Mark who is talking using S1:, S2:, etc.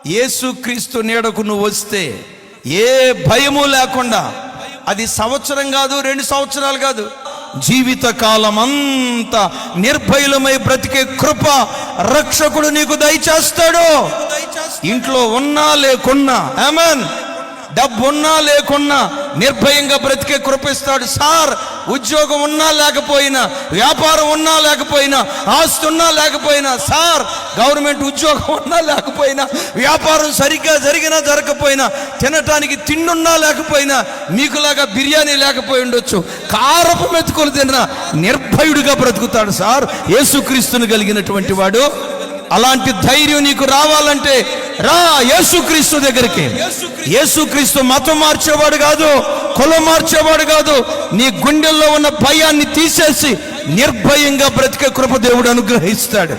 S1: యేసుక్రీస్తు నీడకు నువ్వు వస్తే ఏ భయము లేకుండా, అది సంవత్సరం కాదు, 2 సంవత్సరాలు కాదు, జీవితకాలం అంతా నిర్భయులమై బ్రతికే కృప రక్షకుడు నీకు దయచేస్తాడు. ఇంట్లో ఉన్నా లేకున్నా, ఆమేన్, డబ్బు ఉన్నా లేకున్నా నిర్భయంగా బ్రతికే కృప ఇస్తాడు. సార్, ఉద్యోగం ఉన్నా లేకపోయినా, వ్యాపారం ఉన్నా లేకపోయినా, ఆస్తి ఉన్నా లేకపోయినా, సార్ గవర్నమెంట్ ఉద్యోగం ఉన్నా లేకపోయినా, వ్యాపారం సరిగ్గా జరిగినా జరగకపోయినా, తినటానికి తిండున్నా లేకపోయినా, మీకులాగా బిర్యానీ లేకపోయి ఉండొచ్చు, కారపు మెతుకులు తిన్నా నిర్భయుడిగా బ్రతుకుతాడు సార్ యేసుక్రీస్తుని కలిగినటువంటి వాడు. అలాంటి ధైర్యం నీకు రావాలంటే రా యేసుక్రీస్తు దగ్గరికి. యేసుక్రీస్తు మతం మార్చేవాడు కాదు, కులం మార్చేవాడు కాదు. నీ గుండెల్లో ఉన్న భయాన్ని తీసేసి నిర్భయంగా బ్రతికే కృప దేవుడు అనుగ్రహిస్తాడు.